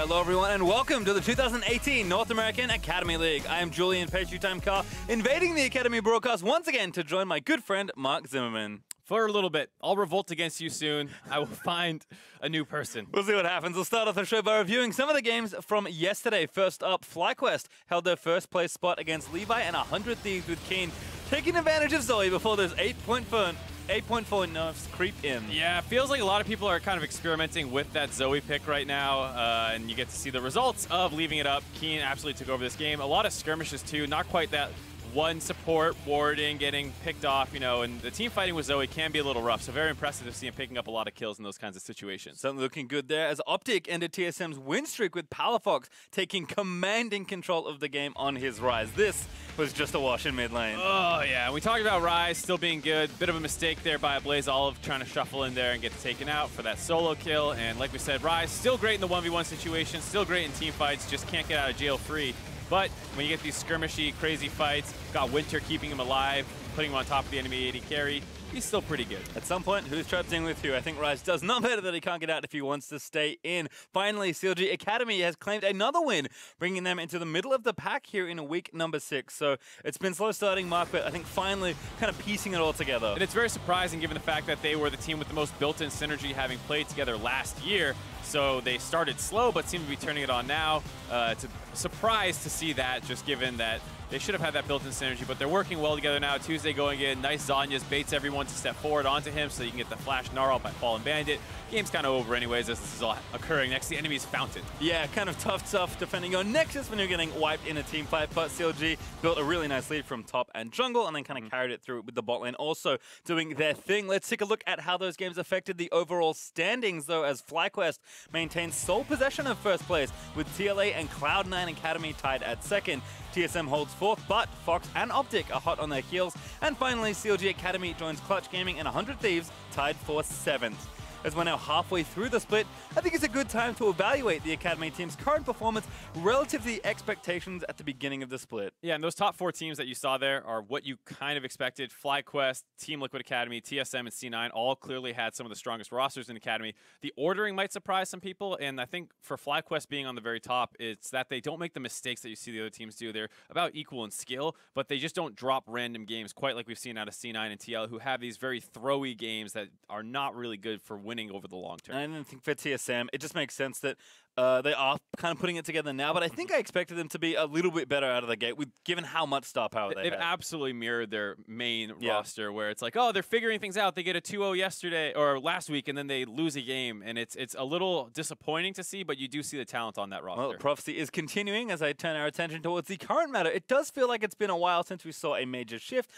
Hello everyone and welcome to the 2018 North American Academy League. I am Julian Patriotime Carr, invading the Academy broadcast once again to join my good friend Mark Zimmerman. For a little bit. I'll revolt against you soon. I will find a new person. We'll see what happens. We'll start off the show by reviewing some of the games from yesterday. First up, FlyQuest held their first place spot against Levi and 100 Thieves with Keen taking advantage of Zoe before those 8.4 nerfs creep in. Yeah, it feels like a lot of people are kind of experimenting with that Zoe pick right now, and you get to see the results of leaving it up. Keen absolutely took over this game. A lot of skirmishes too, not quite that one support warding, getting picked off, you know, and the team fighting with Zoe can be a little rough, so very impressive to see him picking up a lot of kills in those kinds of situations. Something looking good there as Optic ended TSM's win streak with Palafox taking commanding control of the game on his Rise. This was just a wash in mid lane. Oh yeah, we talked about Rise still being good. Bit of a mistake there by Blaze Olive trying to shuffle in there and get taken out for that solo kill, and like we said, Rise still great in the 1v1 situation, still great in team fights, just can't get out of jail free. But when you get these skirmishy, crazy fights, got Winter keeping him alive, putting him on top of the enemy AD carry, he's still pretty good. At some point, who's trapped in with you? I think Rise does not matter that he can't get out if he wants to stay in. Finally, CLGA Academy has claimed another win, bringing them into the middle of the pack here in week number 6. So it's been slow starting, Mark, but I think finally kind of piecing it all together. And it's very surprising given the fact that they were the team with the most built-in synergy, having played together last year. So they started slow, but seem to be turning it on now. It's a surprise to see that, just given that they should have had that built-in synergy, but they're working well together now. Tuesday going in, nice Zhonya's baits everyone to step forward onto him so you can get the flash Gnar by Fallenbandit. Game's kind of over anyways as this is all occurring next to the enemy's fountain. Yeah, kind of tough stuff defending your Nexus when you're getting wiped in a team fight, but CLG built a really nice lead from top and jungle and then kind of carried it through with the bot lane also doing their thing. Let's take a look at how those games affected the overall standings though, as FlyQuest maintains sole possession of first place with TLA and Cloud9 Academy tied at second. TSM holds fourth, but Fox and Optic are hot on their heels. And finally, CLGA Academy joins Clutch Gaming and 100 Thieves tied for 7th. As we're now halfway through the split, I think it's a good time to evaluate the Academy team's current performance relative to the expectations at the beginning of the split. Yeah, and those top 4 teams that you saw there are what you kind of expected. FlyQuest, Team Liquid Academy, TSM, and C9 all clearly had some of the strongest rosters in Academy. The ordering might surprise some people, and I think for FlyQuest being on the very top, it's that they don't make the mistakes that you see the other teams do. They're about equal in skill, but they just don't drop random games quite like we've seen out of C9 and TL, who have these very throwy games that are not really good for winning over the long term. And I think for TSM, it just makes sense that they are kind of putting it together now, but I think I expected them to be a little bit better out of the gate, given how much star power they have. They've absolutely mirrored their main roster, where it's like, oh, they're figuring things out. They get a 2-0 yesterday or last week, and then they lose a game, and it's a little disappointing to see, but you do see the talent on that roster. Well, prophecy is continuing as I turn our attention towards the current matter. It does feel like it's been a while since we saw a major shift.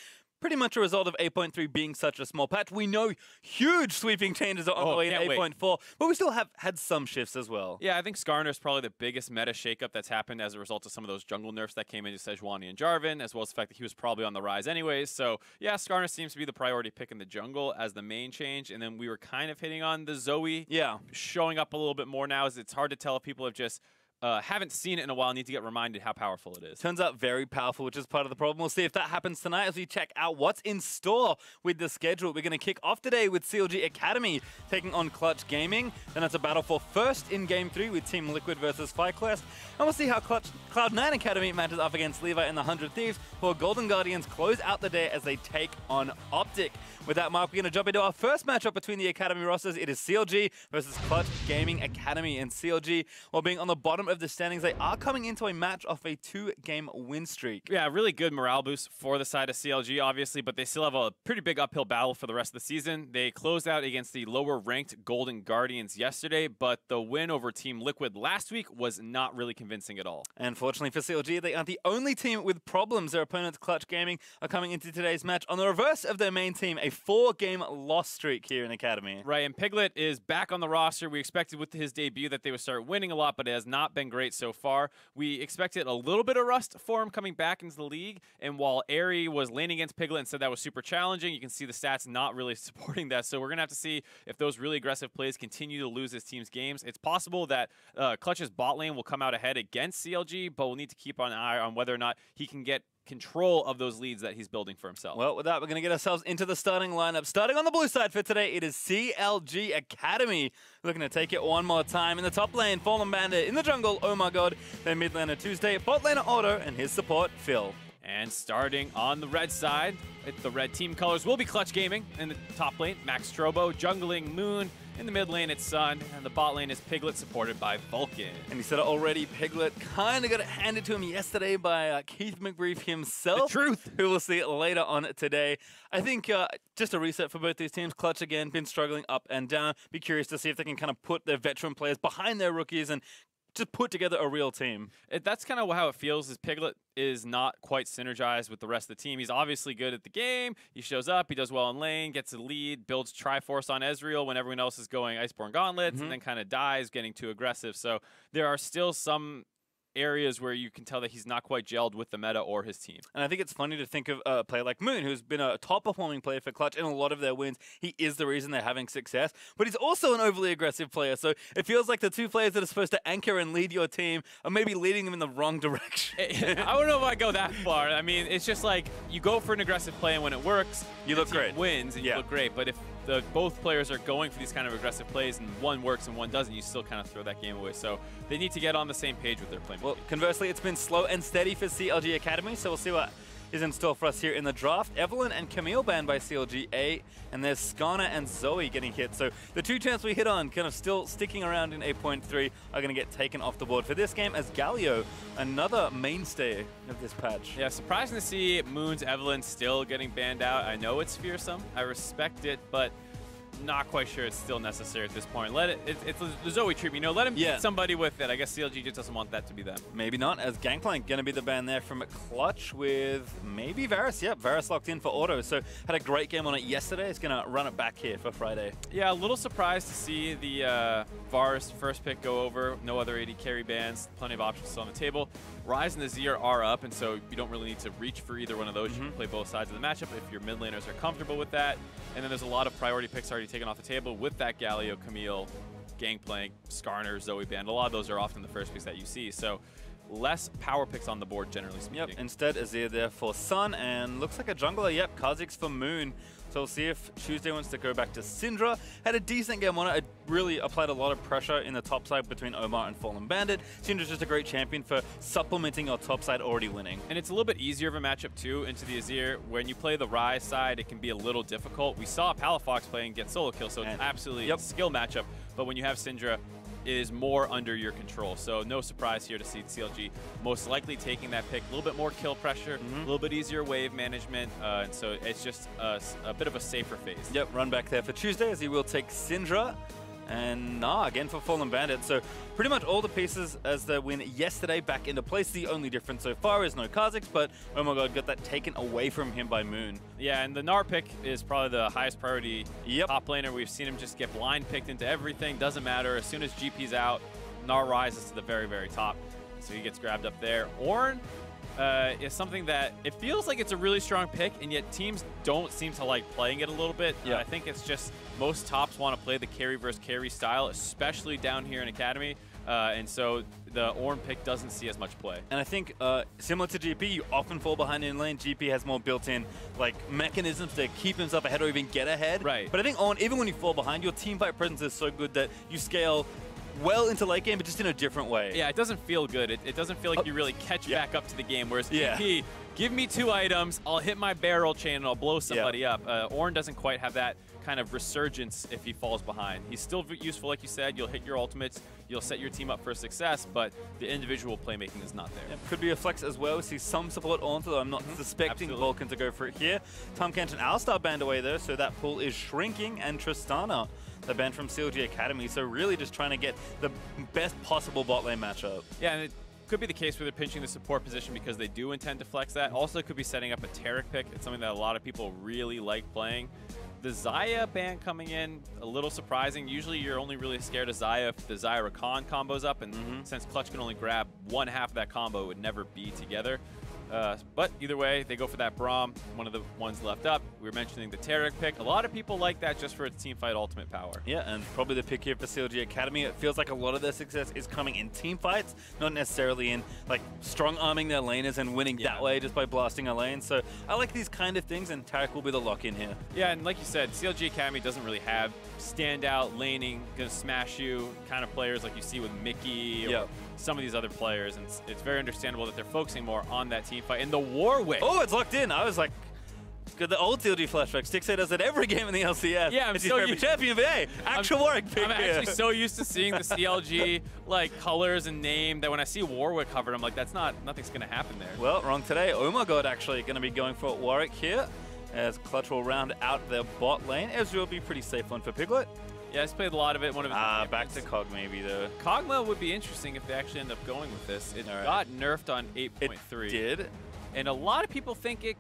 Pretty much a result of 8.3 being such a small patch. We know huge sweeping changes are on the way in 8.4, but we still have had some shifts as well. Yeah, I think Skarner is probably the biggest meta shakeup that's happened as a result of some of those jungle nerfs that came into Sejuani and Jarvan, as well as the fact that he was probably on the rise anyways. So yeah, Skarner seems to be the priority pick in the jungle as the main change, and then we were kind of hitting on the Zoe showing up a little bit more now, as it's hard to tell if people have just haven't seen it in a while, need to get reminded how powerful it is. Turns out very powerful, which is part of the problem. We'll see if that happens tonight as we check out what's in store with the schedule. We're going to kick off today with CLG Academy taking on Clutch Gaming. Then it's a battle for first in Game 3 with Team Liquid versus FlyQuest. And we'll see how Cloud9 Academy matches up against Levi and the 100 Thieves, while Golden Guardians close out the day as they take on Optic. With that, Mark, we're going to jump into our first matchup between the Academy rosters. It is CLG versus Clutch Gaming Academy. And CLG, while being on the bottom of the standings, they are coming into a match off a 2-game win streak. Yeah, really good morale boost for the side of CLG, obviously, but they still have a pretty big uphill battle for the rest of the season. They closed out against the lower-ranked Golden Guardians yesterday, but the win over Team Liquid last week was not really convincing at all. And fortunately for CLG, they aren't the only team with problems. Their opponents, Clutch Gaming, are coming into today's match on the reverse of their main team, a 4-game loss streak here in Academy. Right, and Piglet is back on the roster. We expected with his debut that they would start winning a lot, but it has not been great so far. We expected a little bit of rust for him coming back into the league, and while Airy was laning against Piglet and said that was super challenging, you can see the stats not really supporting that, so we're going to have to see if those really aggressive plays continue to lose his team's games. It's possible that Clutch's bot lane will come out ahead against CLG, but we'll need to keep an eye on whether or not he can get control of those leads that he's building for himself. Well, with that, we're going to get ourselves into the starting lineup. Starting on the blue side for today, it is CLG Academy. Looking to take it one more time. In the top lane, Fallenbandit. In the jungle, OmarGod. Then mid laner Tuesday, bot laner Otto, and his support, Phil. And starting on the red side, the red team colors will be Clutch Gaming. In the top lane, Maxtrobo, jungling Moon. In the mid lane, it's Sun, and the bot lane is Piglet, supported by Vulcan. And he said it already, Piglet kind of got it handed to him yesterday by Keith McBrief himself. The truth. Who we'll see later on today. I think just a reset for both these teams. Clutch, again, been struggling up and down. Be curious to see if they can kind of put their veteran players behind their rookies and just put together a real team. That's kind of how it feels, is Piglet is not quite synergized with the rest of the team. He's obviously good at the game. He shows up, he does well in lane, gets a lead, builds Triforce on Ezreal when everyone else is going Iceborne Gauntlets, and then kind of dies, getting too aggressive. So there are still some areas where you can tell that he's not quite gelled with the meta or his team. And I think it's funny to think of a player like Moon, who's been a top-performing player for Clutch in a lot of their wins. He is the reason they're having success, but he's also an overly aggressive player. So it feels like the two players that are supposed to anchor and lead your team are maybe leading them in the wrong direction. I don't know if I go that far. I mean, it's just like you go for an aggressive play, and when it works, you look great. Wins, and you look great. But if both players are going for these kind of aggressive plays and one works and one doesn't, you still kind of throw that game away. So they need to get on the same page with their playmaking. Well, conversely, it's been slow and steady for CLG Academy, so we'll see what is in store for us here in the draft. Evelyn and Camille banned by CLGA, and there's Skarner and Zoe getting hit. So the two champs we hit on kind of still sticking around in 8.3 are going to get taken off the board for this game, as Galio, another mainstay of this patch. Yeah, surprising to see Moon's Evelyn still getting banned out. I know it's fearsome. I respect it, but not quite sure it's still necessary at this point. Let it's the Zoe treatment, let him beat somebody with it. I guess CLG just doesn't want that to be them. Maybe not, as Gangplank going to be the ban there from Clutch with maybe Varus. Yep, Varus locked in for auto, so had a great game on it yesterday. It's going to run it back here for Friday. Yeah, a little surprised to see the Varus first pick go over. No other AD carry bans, plenty of options on the table. Ryze and Azir are up, and so you don't really need to reach for either one of those. You can play both sides of the matchup if your mid laners are comfortable with that. And then there's a lot of priority picks already taken off the table with that Galio, Camille, Gangplank, Skarner, Zoe band. A lot of those are often the first picks that you see. So less power picks on the board, generally speaking. Yep, instead Azir there for Sun, and looks like a jungler, yep, Kha'Zix for Moon. So we'll see if Tuesday wants to go back to Syndra. Had a decent game on it. It really applied a lot of pressure in the top side between Omar and Fallenbandit. Syndra's just a great champion for supplementing your top side already winning. And it's a little bit easier of a matchup too into the Azir. When you play the Ryze side, it can be a little difficult. We saw Palafox play and get solo kill, so it's absolutely a skill matchup. But when you have Syndra, it is more under your control. So no surprise here to see CLG most likely taking that pick. A little bit more kill pressure, a little bit easier wave management, and so it's just a bit of a safer phase. Yep, run back there for Tuesday, as he will take Syndra. And Gnar again for Fallenbandit. So pretty much all the pieces as the win yesterday back into place. The only difference so far is no Kha'Zix, but OmarGod got that taken away from him by Moon. Yeah, and the Gnar pick is probably the highest priority top laner. We've seen him just get blind picked into everything. Doesn't matter. As soon as GP's out, Gnar rises to the very, very top. So he gets grabbed up there. Ornn is something that it feels like it's a really strong pick, and yet teams don't seem to like playing it a little bit. Yeah. I think it's just most tops want to play the carry versus carry style, especially down here in Academy. And so the Ornn pick doesn't see as much play. And I think similar to GP, you often fall behind in lane. GP has more built-in like mechanisms to keep himself ahead or even get ahead. Right. But I think Ornn, even when you fall behind, your team fight presence is so good that you scale well into late game, but just in a different way. Yeah, it doesn't feel good. It doesn't feel like you really catch back up to the game, whereas GP, give me 2 items, I'll hit my barrel chain and I'll blow somebody up. Ornn doesn't quite have that kind of resurgence if he falls behind. He's still useful, like you said. You'll hit your ultimates, you'll set your team up for success, but the individual playmaking is not there. Could be a flex as well. We see some support on, although I'm not suspecting Vulcan to go for it here. Tom Kent and Alistar banned away though, so that pool is shrinking, and Tristana, the ban from CLG Academy, so really just trying to get the best possible bot lane matchup. Yeah, and it could be the case where they're pinching the support position because they do intend to flex that. Also could be setting up a Taric pick. It's something that a lot of people really like playing. The Xayah ban coming in, a little surprising. Usually you're only really scared of Xayah if the Xayah Rakan combos up, and since Clutch can only grab one half of that combo, it would never be together. But either way, they go for that Braum, one of the ones left up. We were mentioning the Taric pick. A lot of people like that just for its teamfight ultimate power. Yeah, and probably the pick here for CLGA Academy. It feels like a lot of their success is coming in team fights, not necessarily in like strong arming their laners and winning that way just by blasting a lane. So I like these kind of things, and Taric will be the lock in here. Yeah, and like you said, CLGA Academy doesn't really have standout laning, gonna smash you kind of players like you see with Mickey or some of these other players, and it's very understandable that they're focusing more on that team fight. And the Warwick. Oh, it's locked in. I was like, good, the old CLG flashback. Stixxay does it every game in the LCS. Yeah, I'm it's so his favorite champion, but hey, actual Warwick pick I'm actually so used to seeing the CLG like colors and name that when I see Warwick covered, I'm like, nothing's gonna happen there. Well, wrong today. OmarGod actually going to be going for Warwick here, as Clutch will round out their bot lane. Ezreal will be pretty safe one for Piglet. Yeah, he's played a lot of it. One of his back to Cog maybe though. Kog'Maw would be interesting if they actually end up going with this. It got nerfed on 8.3. It did. And a lot of people think it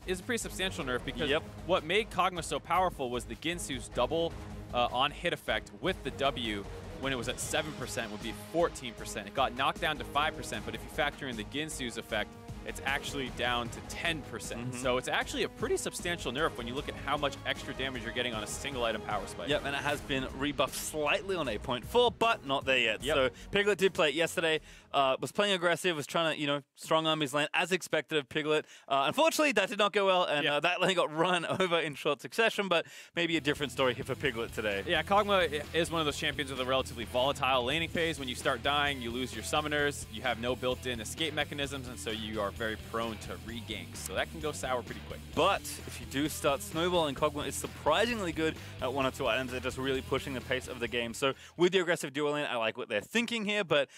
is a pretty substantial nerf because what made Kog'Maw so powerful was the Ginsu's double on hit effect with the W when it was at 7% would be 14%. It got knocked down to 5%, but if you factor in the Ginsu's effect, it's actually down to 10%. So it's actually a pretty substantial nerf when you look at how much extra damage you're getting on a single item power spike. Yep, and it has been rebuffed slightly on 8.4, but not there yet. So Piglet did play it yesterday, was playing aggressive, was trying to, you know, strong arm his lane as expected of Piglet. Unfortunately, that did not go well, and that lane got run over in short succession, but maybe a different story here for Piglet today. Yeah, Kog'Maw is one of those champions with a relatively volatile laning phase. When you start dying, you lose your summoners, you have no built-in escape mechanisms, and so you are very prone to reganks, so that can go sour pretty quick. But if you do start snowballing, Kog'Maw is surprisingly good at one or two items. They're just really pushing the pace of the game. So with the aggressive dual lane, I like what they're thinking here, but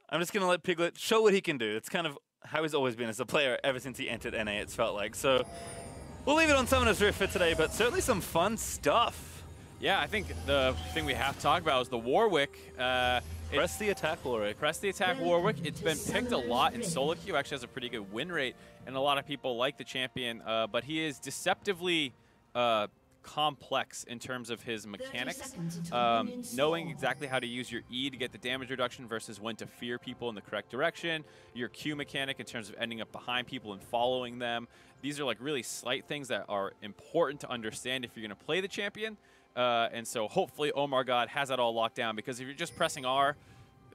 I'm just going to let Piglet show what he can do. It's kind of how he's always been as a player ever since he entered NA, it's felt like. So we'll leave it on Summoner's Rift for today, but certainly some fun stuff. Yeah, I think the thing we have to talk about is the Warwick. Press the attack, Warwick. Press the attack, Warwick. It's been picked a lot in solo queue. Actually has a pretty good win rate, and a lot of people like the champion. But he is deceptively complex in terms of his mechanics. Knowing exactly how to use your E to get the damage reduction versus when to fear people in the correct direction. Your Q mechanic in terms of ending up behind people and following them. These are like really slight things that are important to understand if you're going to play the champion. And so hopefully OmarGod has that all locked down, because if you're just pressing R,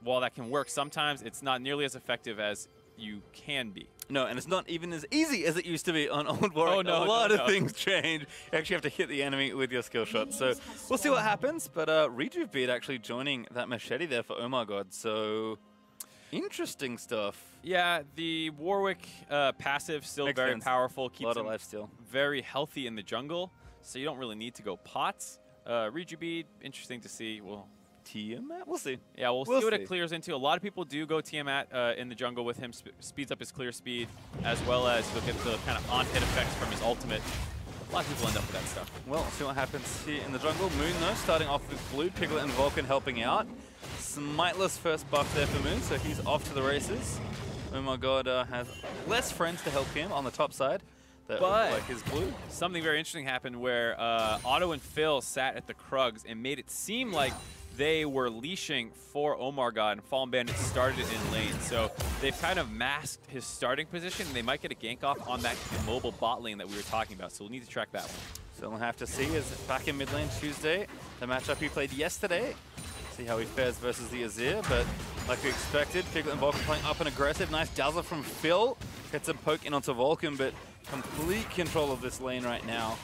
while that can work sometimes, it's not nearly as effective as you can be. No, and it's not even as easy as it used to be on old Warwick. A lot of things change. You actually have to hit the enemy with your skill shot. So we'll see what happens. But Rejuvebeard actually joining that machete there for OmarGod. So interesting stuff. Yeah, the Warwick passive still very powerful. Keeps him lifesteal. Very healthy in the jungle. So you don't really need to go pots. Rejuvebeard, interesting to see. Well, Tiamat? We'll see. Yeah, we'll see what it clears into. A lot of people do go Tiamat in the jungle with him. Speeds up his clear speed, as well as you'll get the kind of on-hit effects from his ultimate. A lot of people end up with that stuff. Well, we'll see what happens here in the jungle. Moon, though, starting off with blue. Piglet and Vulcan helping out. Smiteless first buff there for Moon, so he's off to the races. OmarGod has less friends to help him on the top side. But like his blue. Something very interesting happened where Otto and Phil sat at the Krugs and made it seem like they were leashing for OmarGod, and Fallenbandit started in lane. So they've kind of masked his starting position, and they might get a gank off on that mobile bot lane that we were talking about. So we'll need to track that one. So we'll have to see as back in mid lane Tuesday, the matchup he played yesterday. See how he fares versus the Azir, but like we expected, Piglet and Vulcan playing up and aggressive. Nice dazzle from Phil. Gets a poke in onto Vulcan, but complete control of this lane right now.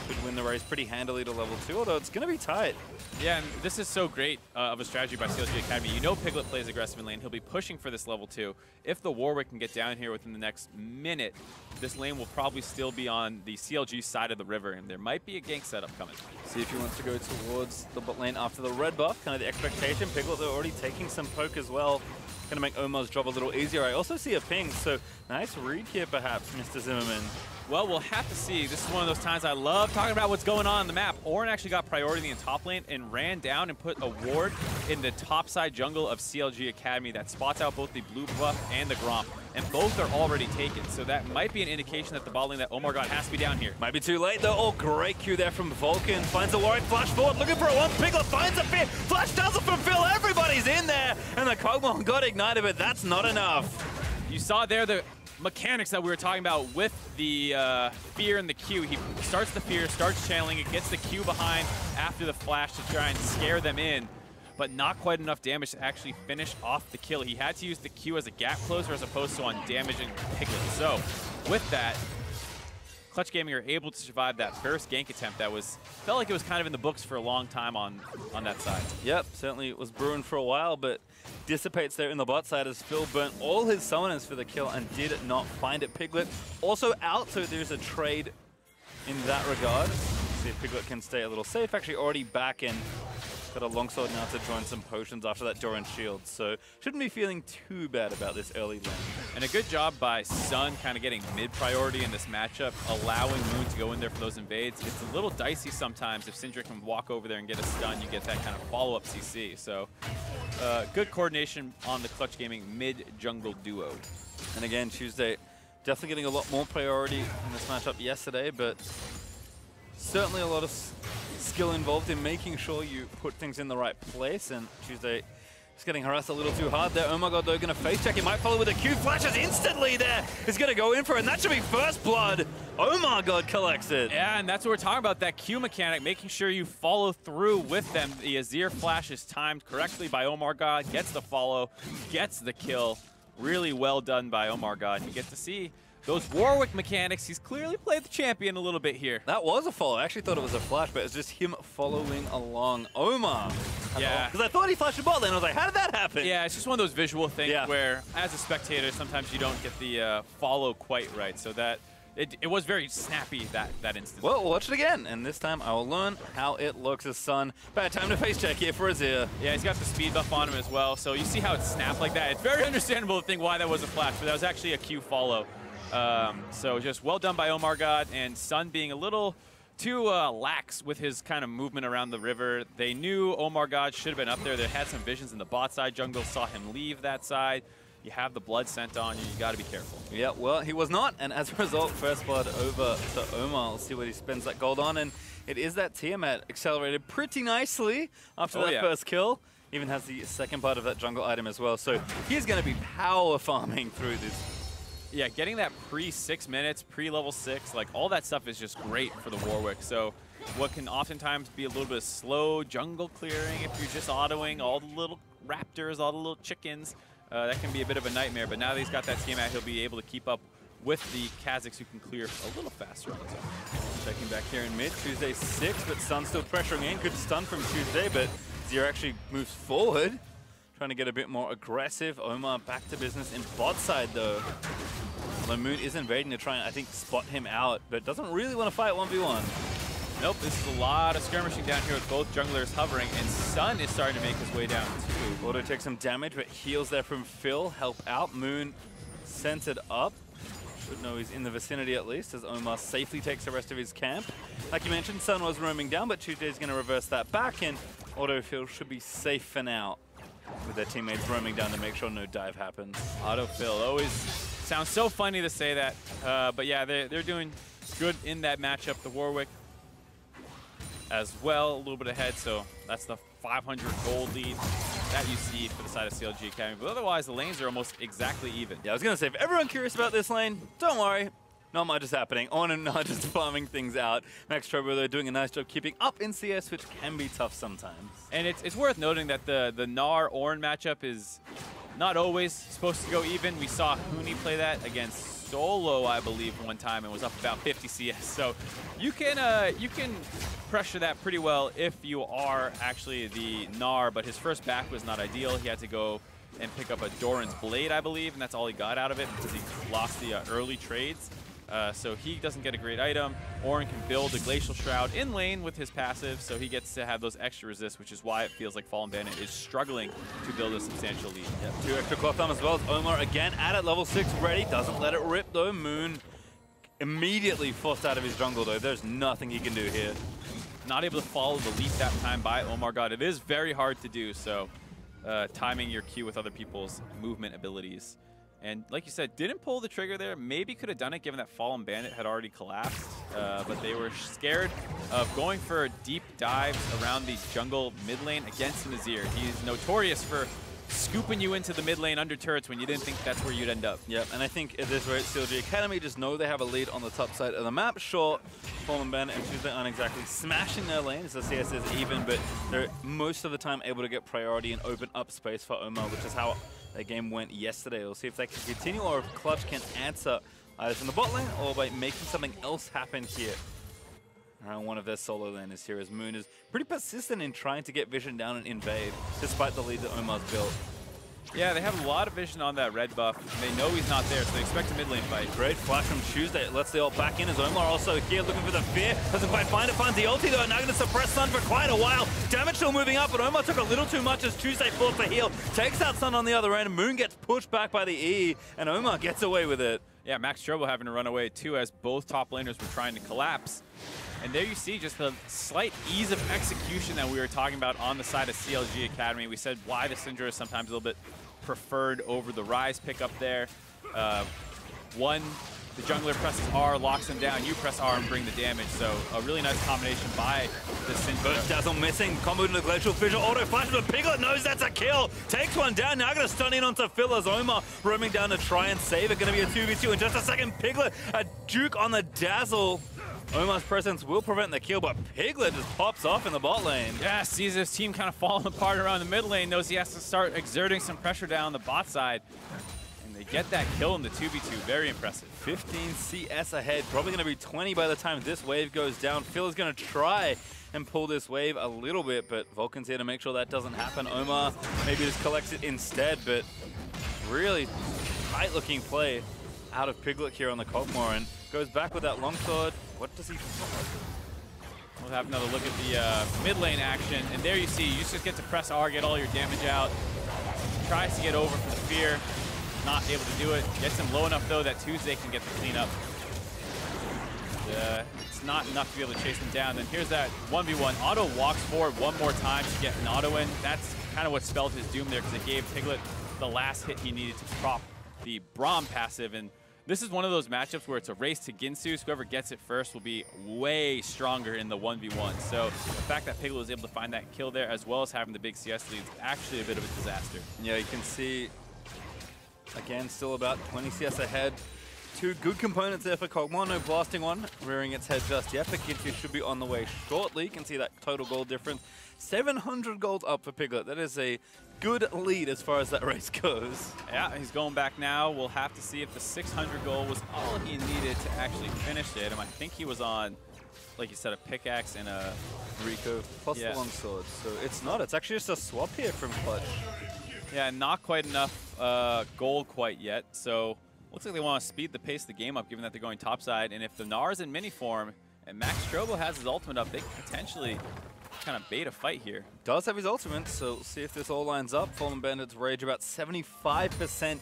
Could win the race pretty handily to level 2, although it's going to be tight. Yeah, and this is so great of a strategy by CLGA Academy. You know Piglet plays aggressive in lane. He'll be pushing for this level 2. If the Warwick can get down here within the next minute, this lane will probably still be on the CLG side of the river, and there might be a gank setup coming. See if he wants to go towards the bot lane after the red buff, kind of the expectation. Piglet, they're already taking some poke as well. Going to make Omar's job a little easier. I also see a ping, so nice read here perhaps, Mr. Zimmerman. Well, we'll have to see. This is one of those times I love talking about what's going on the map. Ornn actually got priority in top lane and ran down and put a ward in the top side jungle of CLG Academy that spots out both the blue buff and the Gromp. And both are already taken, so that might be an indication that the bot lane that OmarGod has to be down here. Might be too late though. Oh, great Q there from Vulcan. Finds a Warwick, flash forward, looking for a one. Piglet finds a fear. Flash dazzle from Phil. Everybody's in there. And the Kog'Maw got ignited, but that's not enough. You saw there the mechanics that we were talking about with the fear and the Q. He starts the fear, starts channeling it, gets the Q behind after the flash to try and scare them in, but not quite enough damage to actually finish off the kill. He had to use the Q as a gap closer as opposed to on damaging Piglet. So with that, Clutch Gaming are able to survive that first gank attempt that felt like it was kind of in the books for a long time on that side. Yep, certainly it was brewing for a while, but dissipates there in the bot side as Phil burnt all his summoners for the kill and did not find it. Piglet also out, so there's a trade in that regard. See if Piglet can stay a little safe. Actually already back in. Got a longsword now to join some potions after that Doran shield, so shouldn't be feeling too bad about this early lane. And a good job by Sun kind of getting mid-priority in this matchup, allowing Moon to go in there for those invades. It's a little dicey sometimes if Syndra can walk over there and get a stun, you get that kind of follow-up CC. So good coordination on the Clutch Gaming mid-jungle duo. And again, Tuesday definitely getting a lot more priority in this matchup yesterday, but certainly a lot of skill involved in making sure you put things in the right place, and Tuesday is getting harassed a little too hard there. OmarGod though going to face check. He might follow with a Q. Flashes instantly there. He's going to go in for it, and that should be first blood. OmarGod collects it. Yeah, and that's what we're talking about, that Q mechanic, making sure you follow through with them. The Azir flash is timed correctly by OmarGod, gets the follow, gets the kill. Really well done by OmarGod. You get to see those Warwick mechanics. He's clearly played the champion a little bit here. That was a follow. I actually thought it was a flash, but it's just him following along Omar. Yeah. Because I thought he flashed the ball, then I was like, how did that happen? Yeah, it's just one of those visual things where, as a spectator, sometimes you don't get the follow quite right. So that it was very snappy that instant. Well, we'll watch it again, and this time I will learn how it looks as Sun. Bad time to face check here for Azir. Yeah, he's got the speed buff on him as well, so you see how it snapped like that. It's very understandable to think why that was a flash, but that was actually a Q follow. So just well done by OmarGod, and Sun being a little too lax with his kind of movement around the river. They knew OmarGod should have been up there. They had some visions in the bot side jungle, saw him leave that side. You have the blood scent on you, you got to be careful. Yeah, well, he was not, and as a result, first blood over to Omar. We'll see what he spends that gold on, and it is that Tiamat accelerated pretty nicely after that first kill. Even has the second part of that jungle item as well, so he's going to be power farming through this. Yeah, getting that pre-6 minutes, pre-level 6, like all that stuff is just great for the Warwick. So what can oftentimes be a little bit of slow jungle clearing if you're just autoing all the little raptors, all the little chickens, that can be a bit of a nightmare. But now that he's got that Tiamat, he'll be able to keep up with the Kha'Zix, who can clear a little faster on his own. Checking back here in mid, Tuesday 6, but Sun still pressuring in. Good stun from Tuesday, but Azir actually moves forward, trying to get a bit more aggressive. Omar back to business in bot side though. Although Moon is invading to try and, I think, spot him out, but doesn't really want to fight 1v1. Nope, this is a lot of skirmishing down here with both junglers hovering, and Sun is starting to make his way down too. Auto takes some damage, but heals there from Phil. Help out. Moon centered up. Should know he's in the vicinity at least, as Omar safely takes the rest of his camp. Like you mentioned, Sun was roaming down, but Tuesday's going to reverse that back, and Autofill should be safe for now, with their teammates roaming down to make sure no dive happens. Autofill always sounds so funny to say that, but yeah, they're doing good in that matchup. The Warwick as well, a little bit ahead, so that's the 500 gold lead that you see for the side of CLGA Academy. But otherwise, the lanes are almost exactly even. Yeah, I was going to say, if everyone's curious about this lane, don't worry. Not much is happening. Ornn not just farming things out. Maxtrobo, though, doing a nice job keeping up in CS, which can be tough sometimes. And it's worth noting that the Gnar Ornn matchup is not always supposed to go even. We saw Huni play that against Solo, I believe, one time, and was up about 50 CS. So you can pressure that pretty well if you are actually the Gnar, but his first back was not ideal. He had to go and pick up a Doran's Blade, I believe, and that's all he got out of it because he lost the early trades. So he doesn't get a great item. Ornn can build a Glacial Shroud in lane with his passive, so he gets to have those extra resists, which is why it feels like Fallenbandit is struggling to build a substantial lead. Yep, 2 extra cloth arm as well as Omar again at level 6 ready. Doesn't let it rip though. Moon immediately forced out of his jungle though. There's nothing he can do here. Not able to follow the leap that time by OmarGod. It is very hard to do, so timing your Q with other people's movement abilities. And like you said, didn't pull the trigger there. Maybe could have done it given that Fallenbandit had already collapsed. But they were scared of going for deep dives around the jungle mid lane against an Azir. He's notorious for scooping you into the mid lane under turrets when you didn't think that's where you'd end up. Yeah, and I think at this rate, CLGA Academy just know they have a lead on the top side of the map. Sure, Fallenbandit and Tuesday aren't exactly smashing their lanes, the CS is even, but they're most of the time able to get priority and open up space for Omar, which is how their game went yesterday. We'll see if they can continue or if Clutch can answer either from the bot lane or by making something else happen here. Around one of their solo laners here as Moon is pretty persistent in trying to get vision down and invade, despite the lead that Omar's built. Yeah, they have a lot of vision on that red buff, and they know he's not there, so they expect a mid lane fight. Great flash from Tuesday. It lets the ult back in as Omar also here looking for the fear. Doesn't quite find it, finds the ulti though, now going to suppress Sun for quite a while. Damage still moving up, but Omar took a little too much as Tuesday fought for heal. Takes out Sun on the other end, Moon gets pushed back by the E, and Omar gets away with it. Yeah, Maxtrobo having to run away too as both top laners were trying to collapse. And there you see just the slight ease of execution that we were talking about on the side of CLG Academy. We said why the Syndra is sometimes a little bit preferred over the Rise pickup there. The jungler presses R, locks him down. You press R and bring the damage. So a really nice combination by the Syndra. Burst Dazzle missing, combo into the Glacial Fissure, auto flash, but Piglet knows that's a kill. Takes one down, now going to stun in onto Phil as Omar roaming down to try and save it. Going to be a 2v2 in just a second. Piglet, a juke on the Dazzle. Omar's presence will prevent the kill, but Piglet just pops off in the bot lane. Yeah, sees his team kind of falling apart around the mid lane, knows he has to start exerting some pressure down the bot side. And they get that kill in the 2v2, very impressive. 15 CS ahead, probably going to be 20 by the time this wave goes down. Phil is going to try and pull this wave a little bit, but Vulcan's here to make sure that doesn't happen. Omar maybe just collects it instead, but really tight looking play out of Piglet here on the Kog'Maw and goes back with that longsword. What does he? We'll have another look at the mid lane action, and there you see, you just get to press R, get all your damage out. Tries to get over for the fear, not able to do it. Gets him low enough though that Tuesday can get the cleanup. It's not enough to be able to chase him down. Then here's that 1v1. Auto walks forward one more time to get an auto in. That's kind of what spelled his doom there because it gave Piglet the last hit he needed to prop the Braum passive. And this is one of those matchups where it's a race to Ginsu. Whoever gets it first will be way stronger in the 1v1. So the fact that Piglet was able to find that kill there as well as having the big CS lead is actually a bit of a disaster. Yeah, you can see, again, still about 20 CS ahead. Two good components there for Kog'Maw. No blasting one rearing its head just yet, but Ginsu should be on the way shortly. You can see that total gold difference. 700 gold up for Piglet. That is a good lead as far as that race goes. Yeah, he's going back now. We'll have to see if the 600 gold was all he needed to actually finish it. And I think he was on, like you said, a pickaxe and a Rico plus the longsword. So it's not. It's actually just a swap here from Clutch. Yeah, not quite enough gold quite yet. So looks like they want to speed the pace of the game up, given that they're going topside. And if the Gnar's in mini form and Maxtrobo has his ultimate up, they can potentially kind of bait a fight here. Does have his ultimate, so we'll see if this all lines up. Fallenbandit's rage about 75%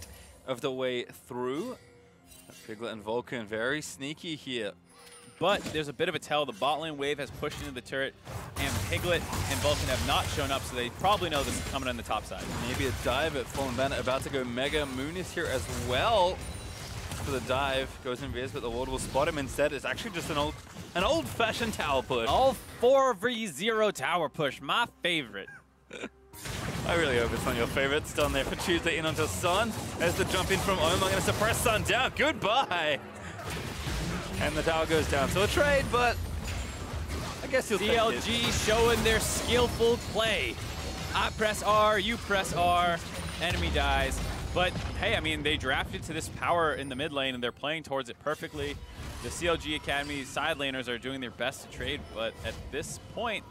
of the way through. Piglet and Vulcan very sneaky here. But there's a bit of a tell. The bot lane wave has pushed into the turret, and Piglet and Vulcan have not shown up, so they probably know this is coming on the top side. Maybe a dive at Fallenbandit about to go mega. Moon is here as well for the dive. Goes in Viz, but the Lord will spot him instead. It's actually just an old-fashioned tower push. All 4v0 tower push, my favorite. I really hope it's not your favorite. Stun there for Tuesday in onto Sun. There's the jump in from Omar, going to suppress Sun down. Goodbye. And the tower goes down. So a trade, but I guess you'll take it. CLG showing their skillful play. I press R, you press R, enemy dies. But hey, I mean, they drafted to this power in the mid lane and they're playing towards it perfectly. The CLG Academy side laners are doing their best to trade, but at this point,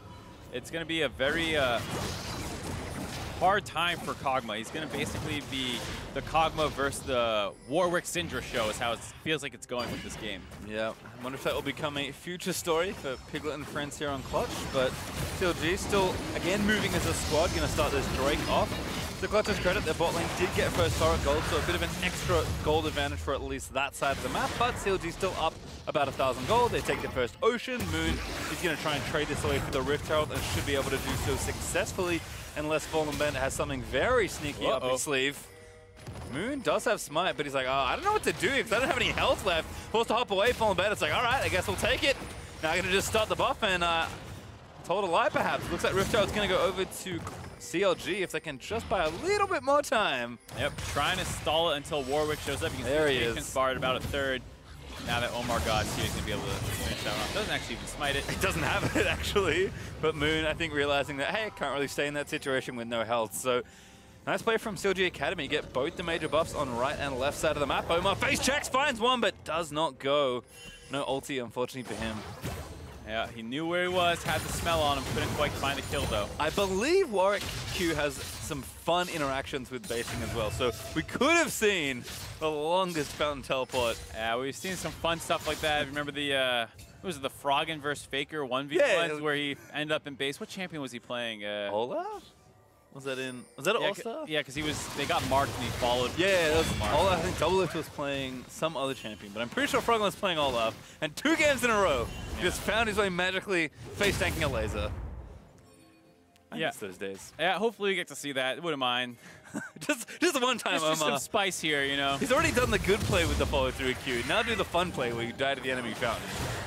it's going to be a very hard time for Kog'Maw. He's going to basically be the Kog'Maw versus the Warwick Syndra show is how it feels like it's going with this game. Yeah, I wonder if that will become a future story for Piglet and friends here on Clutch, but CLG still, again, moving as a squad, going to start this Drake off. To Clutch's credit, their bot lane did get first Taric gold, so a bit of an extra gold advantage for at least that side of the map, but CLG still up about 1,000 gold. They take the first Ocean. Moon is going to try and trade this away for the Rift Herald and should be able to do so successfully, unless Fallenbandit has something very sneaky up his sleeve. Moon does have Smite, but he's like, oh, I don't know what to do because I don't have any health left. Forced to hop away, Fallenbandit's like, all right, I guess we'll take it. Now I'm going to just start the buff and total lie perhaps. Looks like Rift Herald's going to go over to CLG, if they can just buy a little bit more time. Yep, trying to stall it until Warwick shows up. You can there see he is. Patience barred about a third. Now that OmarGod here is going to be able to finish that one off. Doesn't actually even smite it. It doesn't have it, actually. But Moon, I think, realizing that, hey, can't really stay in that situation with no health. So, nice play from CLGA Academy. Get both the major buffs on right and left side of the map. Omar face checks, finds one, but does not go. No ulti, unfortunately, for him. Yeah, he knew where he was, had the smell on him, couldn't quite find the kill, though. I believe Warwick Q has some fun interactions with basing as well. So we could have seen the longest fountain teleport. Yeah, we've seen some fun stuff like that. Remember the, what was it, the Froggen versus Faker 1v1s where he ended up in base? What champion was he playing? Olaf? Was that All-Star? Yeah, because they got marked and he followed. Yeah, that was Olaf. I think Doublelift was playing some other champion, but I'm pretty sure Froggen was playing Olaf. And 2 games in a row, he just found his way magically face tanking a laser. I miss those days. Yeah, hopefully we get to see that. Wouldn't mind. just a one time, just some spice here, you know. He's already done the good play with the follow through Q. Now do the fun play where you die to the enemy fountain.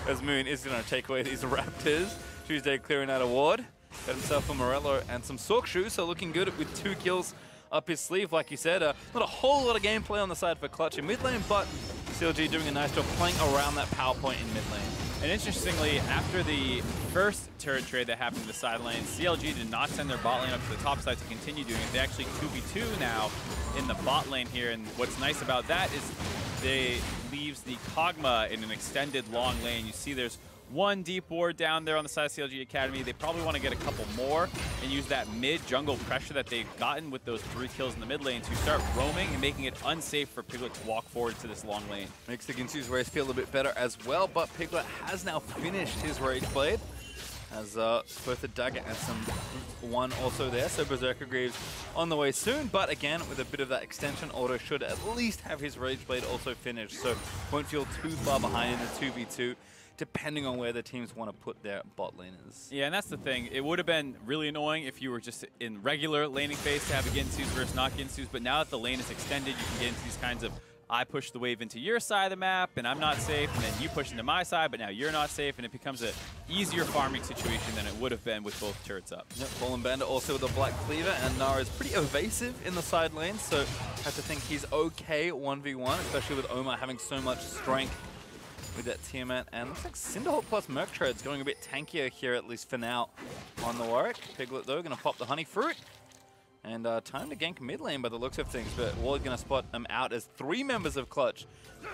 As Moon is going to take away these Raptors. Tuesday clearing out a ward. Got himself a Morello and some Sork shoes, so looking good with 2 kills up his sleeve. Like you said, not a whole lot of gameplay on the side for Clutch in mid lane, but CLG doing a nice job playing around that power point in mid lane. And interestingly, after the first turret trade that happened in the side lane, CLG did not send their bot lane up to the top side to continue doing it. They actually 2v2 now in the bot lane here, and what's nice about that is they leaves the Kog'Maw in an extended long lane. You see there's 1 deep ward down there on the side of CLG Academy. They probably want to get a couple more and use that mid-jungle pressure that they've gotten with those 3 kills in the mid lane to start roaming and making it unsafe for Piglet to walk forward to this long lane. Makes the Ginsu's race feel a bit better as well, but Piglet has now finished his Rage Blade. As both a dagger and some one also there, so Berserker Greaves on the way soon, but again, with a bit of that extension, Auto should at least have his Rage Blade also finished, so won't feel too far behind in the 2v2. Depending on where the teams want to put their bot laners. Yeah, and that's the thing. It would have been really annoying if you were just in regular laning phase to have a Ginsu's versus not Ginsu's, but now that the lane is extended, you can get into these kinds of, I push the wave into your side of the map, and I'm not safe, and then you push into my side, but now you're not safe, and it becomes an easier farming situation than it would have been with both turrets up. Yep, Fallenbandit also with a Black Cleaver, and Gnar is pretty evasive in the side lane, so I have to think he's okay 1v1, especially with Omar having so much strength with that Tiamat, and looks like Cinderhawk plus Merctread's going a bit tankier here, at least for now, on the Warwick. Piglet, though, going to pop the Honey Fruit. And time to gank mid lane by the looks of things, but Ward going to spot them out as 3 members of Clutch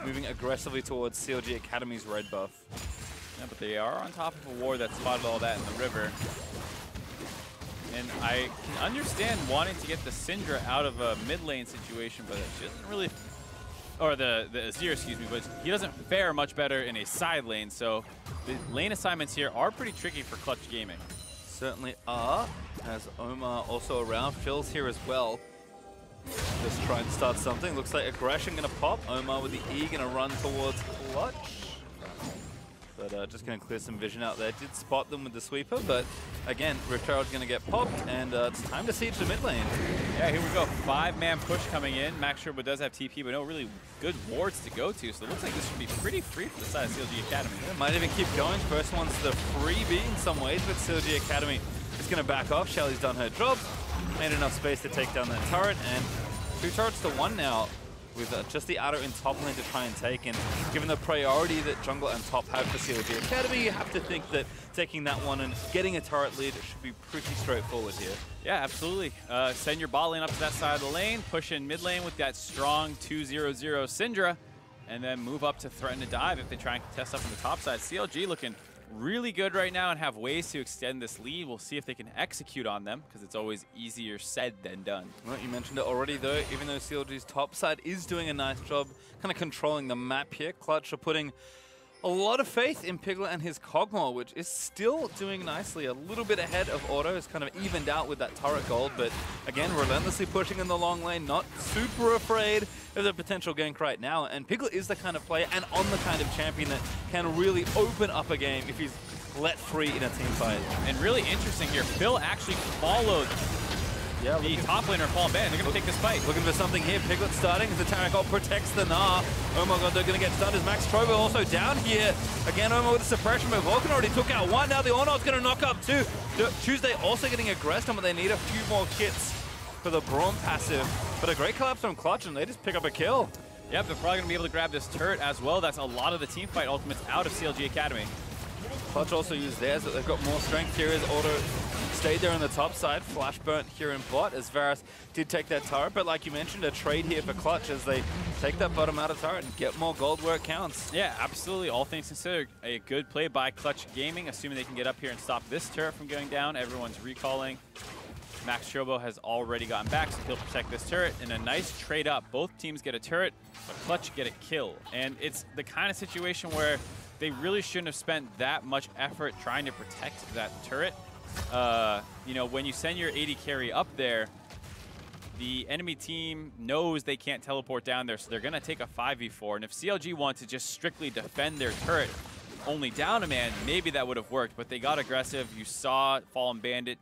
moving aggressively towards CLG Academy's red buff. Yeah, but they are on top of a ward that spotted all that in the river. And I can understand wanting to get the Syndra out of a mid lane situation, but it doesn't really... Or the Azir, excuse me, but he doesn't fare much better in a side lane, so the lane assignments here are pretty tricky for Clutch Gaming. Certainly are, as Omar also around. Phil's here as well. Just trying to start something. Looks like aggression going to pop. Omar with the E going to run towards Clutch. But just going to clear some vision out there. Did spot them with the sweeper, but again, Richard's going to get popped, and it's time to siege the mid lane. Yeah, here we go. 5-man push coming in. Maxtrobo does have TP, but no really good wards to go to, so it looks like this should be pretty free for the side of CLG Academy. Yeah, might even keep going. First one's the freebie in some ways, but CLG Academy is going to back off. Shelly's done her job, made enough space to take down that turret, and 2 turrets to 1 now, with just the Auto in top lane to try and take. And given the priority that jungle and top have for CLG Academy, you have to think that taking that one and getting a turret lead should be pretty straightforward here. Yeah, absolutely. Send your bot lane up to that side of the lane, push in mid lane with that strong 2-0-0 Syndra, and then move up to threaten to dive if they try and contest up on the top side. CLG looking really good right now and have ways to extend this lead. We'll see if they can execute on them, because it's always easier said than done. Well, you mentioned it already, though. Even though CLG's top side is doing a nice job kind of controlling the map here, Clutch are putting a lot of faith in Piglet and his Kog'Maw, which is still doing nicely. A little bit ahead of Auto, is kind of evened out with that turret gold, but again, relentlessly pushing in the long lane, not super afraid of the potential gank right now. And Piglet is the kind of player and on the kind of champion that can really open up a game if he's let free in a team fight. And really interesting here, Phil actually followed Yeah, the top laner Fallenbandit. They're going to take this fight. Looking for something here. Piglet starting as the Taric ult protects the Gnar. OmarGod, they're going to get stunned as Maxtrobo also down here. Again, Omar with a suppression, but Vulcan already took out one. Now the Ornn's going to knock up two. Tuesday also getting aggressed on, but they need a few more kits for the Braum passive. But a great collapse from Clutch, and they just pick up a kill. Yep, they're probably going to be able to grab this turret as well. That's a lot of the team fight ultimates out of CLGA Academy. Clutch also used theirs, but they've got more strength here as Auto stayed there on the top side. Flash burnt here in bot as Varus did take that turret, but like you mentioned, a trade here for Clutch as they take that bottom out of turret and get more gold where it counts. Yeah, absolutely. All things considered, a good play by Clutch Gaming, assuming they can get up here and stop this turret from going down. Everyone's recalling. Maxtrobo has already gotten back, so he'll protect this turret. In a nice trade up, both teams get a turret, but Clutch get a kill. And it's the kind of situation where they really shouldn't have spent that much effort trying to protect that turret. You know, when you send your AD carry up there, the enemy team knows they can't teleport down there, so they're going to take a 5v4. And if CLG wants to just strictly defend their turret, only down a man, maybe that would have worked. But they got aggressive. You saw Fallenbandit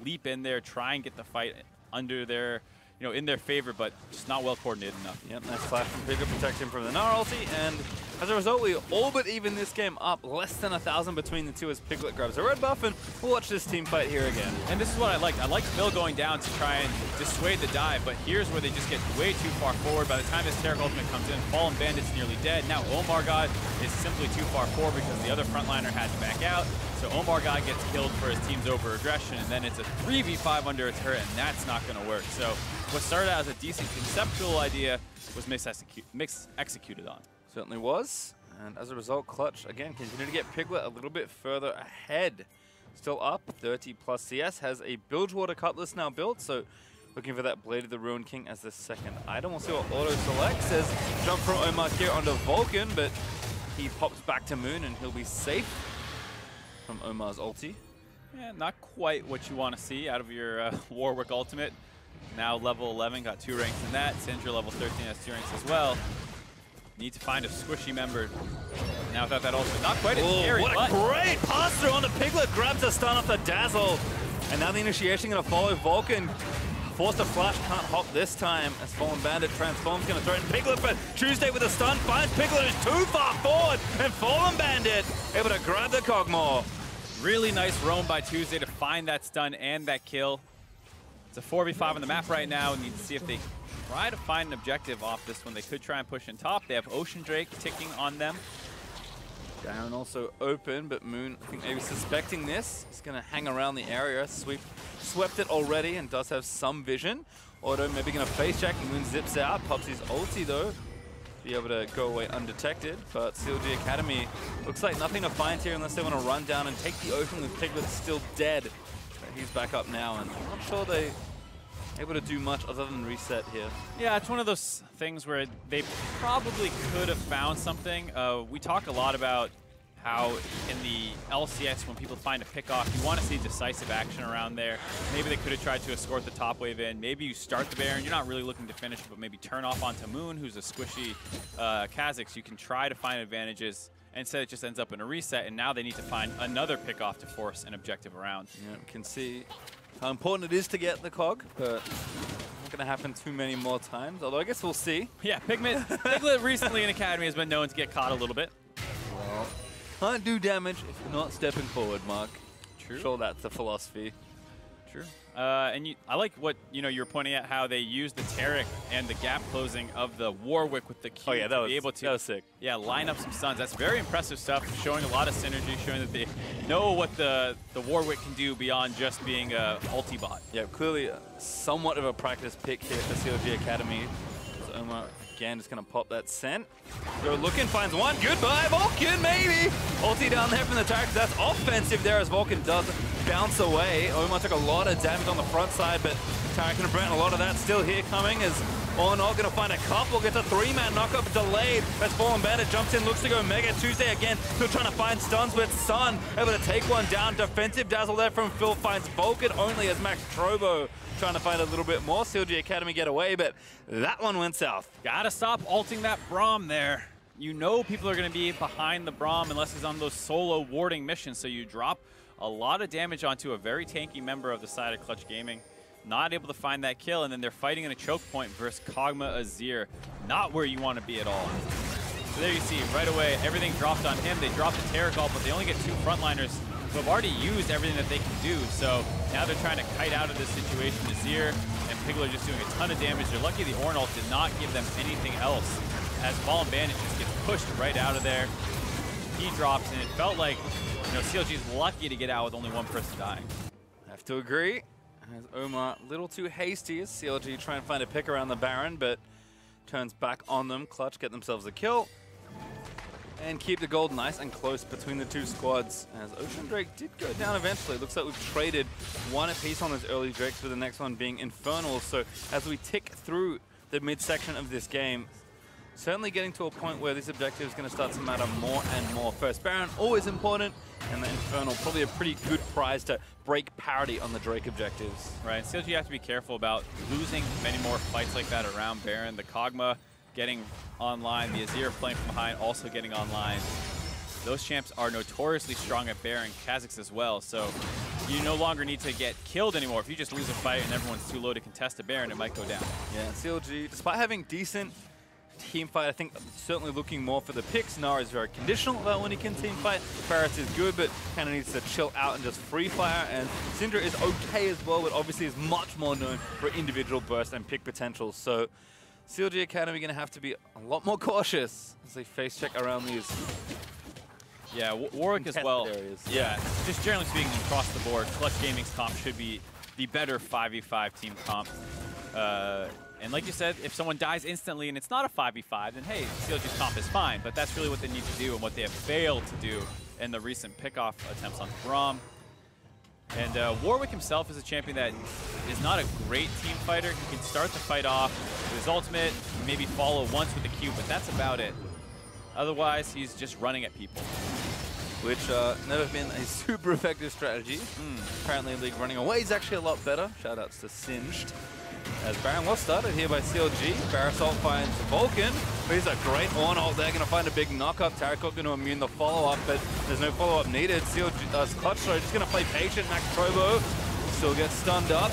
leap in there, try and get the fight under their, you know, in their favor, but just not well coordinated enough. Yep, nice flash from Piglet, protect him from the Gnar ulti, and as a result, we all but even this game up. Less than 1,000 between the two as Piglet grabs a red buff, and we'll watch this team fight here again. And this is what I liked. I liked Phil going down to try and dissuade the dive, but here's where they just get way too far forward. By the time this Taric ultimate comes in, Fallenbandit's nearly dead. Now OmarGod is simply too far forward because the other frontliner had to back out. So OmarGod gets killed for his team's over-aggression, and then it's a 3v5 under a turret, and that's not going to work. So what started out as a decent conceptual idea was mis-executed on. Certainly was. And as a result, Clutch, again, continue to get Piglet a little bit further ahead. Still up, 30 plus CS, has a Bilgewater Cutlass now built, so looking for that Blade of the Ruined King as the second item. We'll see what Auto selects. Says jump from Omar here onto Vulcan, but he pops back to Moon and he'll be safe from Omar's ulti. Yeah, not quite what you want to see out of your Warwick ultimate. Now level 11, got 2 ranks in that. Syndra level 13 has 2 ranks as well. Need to find a squishy member. Now without that ultimate, not quite as scary. What a great pass through on the Piglet, grabs a stun off the Dazzle. And now the initiation gonna follow Vulcan. Forced to flash, can't hop this time as Fallenbandit transforms, gonna throw in Piglet, but Tuesday with a stun finds Piglet who's too far forward, and Fallenbandit able to grab the Kog'Maw. Really nice roam by Tuesday to find that stun and that kill. It's a 4v5 on the map right now. We need to see if they try to find an objective off this one. They could try and push in top. They have Ocean Drake ticking on them. Darren also open, but Moon, I think maybe suspecting this, is going to hang around the area. Swept it already and does have some vision. Auto maybe going to face check. Moon zips out, pops his ulti though. Be able to go away undetected, but CLG Academy looks like nothing to find here unless they want to run down and take the ocean with Piglet still dead. But he's back up now, and I'm not sure they able to do much other than reset here. Yeah, it's one of those things where they probably could have found something. We talk a lot about how in the LCS, when people find a pick off, you want to see decisive action around there. Maybe they could have tried to escort the top wave in. Maybe you start the Baron. You're not really looking to finish, but maybe turn off onto Moon, who's a squishy Kha'Zix. You can try to find advantages. Instead, it just ends up in a reset, and now they need to find another pick off to force an objective around. Yeah, you can see how important it is to get the Cog, but not going to happen too many more times, although I guess we'll see. Yeah, Piglet recently in Academy has been known to get caught a little bit. Well, can't do damage if you're not stepping forward, Mark. True. Sure, that's the philosophy. True. And I like what you're pointing at, how they use the Taric and the gap closing of the Warwick with the Q that was, be able to that was sick. Yeah, line up some stuns. That's very impressive stuff, showing a lot of synergy, showing that they know what the Warwick can do beyond just being a ulti bot. Yeah, clearly somewhat of a practice pick here for CLG Academy. So Omar again just going to pop that scent. Go looking, finds one. Goodbye, Vulcan, maybe. Ulti down there from the Taric. That's offensive there as Vulcan does bounce away. Omar took a lot of damage on the front side, but Taric can prevent a lot of that. Still here coming as Ornn going to find a couple. Gets a 3-man knockup delayed as Fallenbandit jumps in, looks to go Mega. Tuesday again, still trying to find stuns with Sun. Able to take one down. Defensive dazzle there from Phil finds Vulcan only as Maxtrobo trying to find a little bit more. CLG Academy get away, but that one went south. Gotta stop ulting that Braum there. You know people are going to be behind the Braum unless he's on those solo warding missions, so you drop a lot of damage onto a very tanky member of the side of Clutch Gaming. not able to find that kill, and then they're fighting in a choke point versus Kog'Maw Azir. Not where you want to be at all. So there you see, right away, everything dropped on him. They dropped the Taric ult, but they only get 2 frontliners who have already used everything that they can do. So now they're trying to kite out of this situation. Azir and Piglet are just doing a ton of damage. They're lucky the Ornn ult did not give them anything else, as Fallenbandit just gets pushed right out of there. He drops, and it felt like, you know, CLG's lucky to get out with only 1 person dying. I have to agree. As Omar a little too hasty as CLG try and find a pick around the Baron, but turns back on them. Clutch get themselves a kill. And keep the gold nice and close between the 2 squads. As Ocean Drake did go down eventually. Looks like we've traded 1 apiece on those early Drakes, with the next one being Infernal. So as we tick through the midsection of this game, certainly getting to a point where this objective is going to start to matter more and more. First Baron, always important, and the Infernal, probably a pretty good prize to break parity on the Drake objectives. Right, CLG have to be careful about losing many more fights like that around Baron. The Kog'Maw getting online, the Azir playing from behind also getting online. Those champs are notoriously strong at Baron, Kha'Zix as well, so you no longer need to get killed anymore. If you just lose a fight and everyone's too low to contest a Baron, it might go down. Yeah, CLG, despite having decent team fight, I think certainly looking more for the picks. Gnar is very conditional about when he can team fight. Varus is good, but kind of needs to chill out and just free fire. And Syndra is okay as well, but obviously is much more known for individual burst and pick potential. So CLG Academy going to have to be a lot more cautious as they face check around these. Yeah, Warwick as well. Areas. Yeah, just generally speaking across the board, Clutch Gaming's comp should be the better 5v5 team comp. And like you said, if someone dies instantly and it's not a 5v5, then hey, CLG's comp is fine. But that's really what they need to do and what they have failed to do in the recent pick-off attempts on Braum. And Warwick himself is a champion that is not a great team fighter. He can start the fight off with his ultimate, maybe follow once with the Q, but that's about it. Otherwise, he's just running at people. Which never been a super effective strategy. Apparently League running away is actually a lot better. Shoutouts to Singed. As Baron was started here by CLG. Varus ult finds Vulcan. But he's a great Ornn ult. They're going to find a big knock-up. Taric going to immune the follow-up, but there's no follow-up needed. CLG, Clutch just going to play patient. Maxtrobo still gets stunned up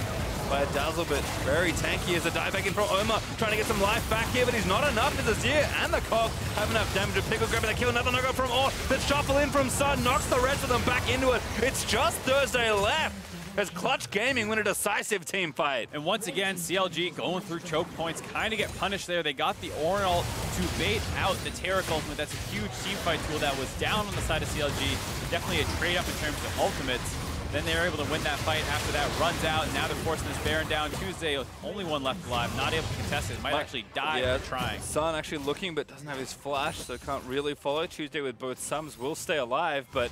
by a Dazzle, but very tanky as a dive back in from Omar, trying to get some life back here, but he's not enough as Azir and the Cog have enough damage to Piglet grabbing the kill. Another knock-up from Ornn. The shuffle in from Sun knocks the rest of them back into it. It's just Thursday left as Clutch Gaming win a decisive team fight. And once again, CLG going through choke points, kind of get punished there. They got the Ornn ult to bait out the Taric ultimate. That's a huge team fight tool that was down on the side of CLG. Definitely a trade up in terms of ultimates. Then they were able to win that fight. After that, runs out, and now they're forcing this Baron down. Tuesday, only one left alive, not able to contest it. Might actually die for trying. Sun actually looking, but doesn't have his flash, so can't really follow. Tuesday with both Sums will stay alive, but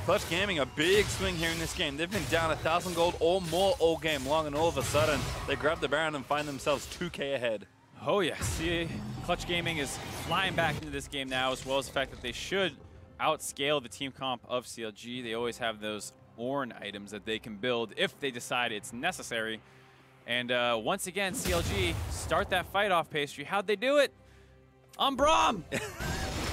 Clutch Gaming, a big swing here in this game. They've been down 1,000 gold or more all game long, and all of a sudden, they grab the Baron and find themselves 2K ahead. Oh yeah, see, Clutch Gaming is flying back into this game now, as well as the fact that they should outscale the team comp of CLG. They always have those Ornn items that they can build if they decide it's necessary. And once again, CLG start that fight off pastry. How'd they do it? On Braum!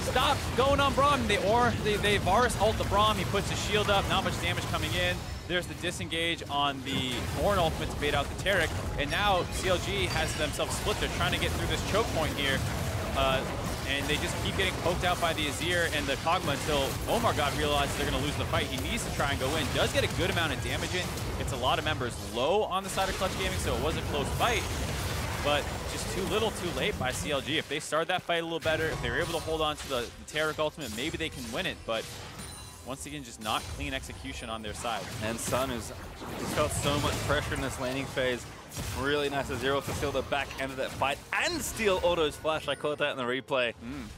Stop going on Braum. They Varus ult the Braum. He puts his shield up. Not much damage coming in. There's the disengage on the Ornn ultimate to bait out the Taric. And now CLG has themselves split. They're trying to get through this choke point here. And they just keep getting poked out by the Azir and the Kog'Maw until OmarGod realizes they're going to lose the fight. He needs to try and go in. Does get a good amount of damage in. It's a lot of members low on the side of Clutch Gaming, so it was a close fight. But just too little too late by CLG. If they start that fight a little better, if they were able to hold on to the Taric ultimate, maybe they can win it. But once again, just not clean execution on their side. And Sun has just felt so much pressure in this laning phase. Really nice as Zero to steal the back end of that fight and steal Otto's flash. I caught that in the replay.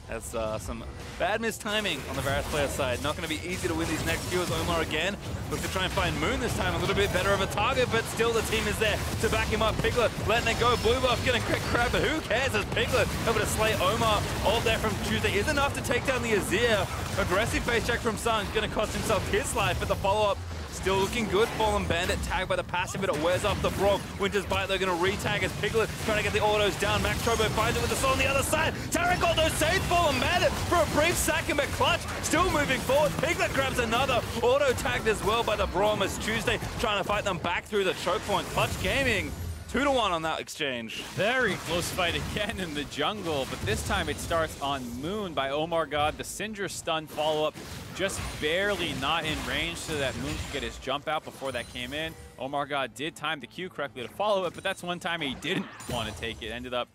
That's some bad mistiming on the Varus player side. Not going to be easy to win these next few as Omar again looks to try and find Moon this time. A little bit better of a target, but still the team is there to back him up. Piglet letting it go. Blue buff getting quick crab, but who cares as Piglet able to slay Omar. All there from Tuesday is enough to take down the Azir. Aggressive face check from Sun going to cost himself his life, but the follow-up Still looking good. Fallenbandit tagged by the passive, but it wears off the Braum. Winter's Bite, they're going to retag as Piglet trying to get the autos down. Maxtrobo finds it with the soul on the other side. Taric auto saved Fallenbandit for a brief second, but Clutch still moving forward. Piglet grabs another auto tagged as well by the Braum as Tuesday trying to fight them back through the choke point. Clutch Gaming 2-1 on that exchange. Very close fight again in the jungle, but this time it starts on Moon by OmarGod. The Syndra stun follow-up just barely not in range so that Moon could get his jump out before that came in. OmarGod did time the Q correctly to follow it, but that's one time he didn't want to take it. Ended up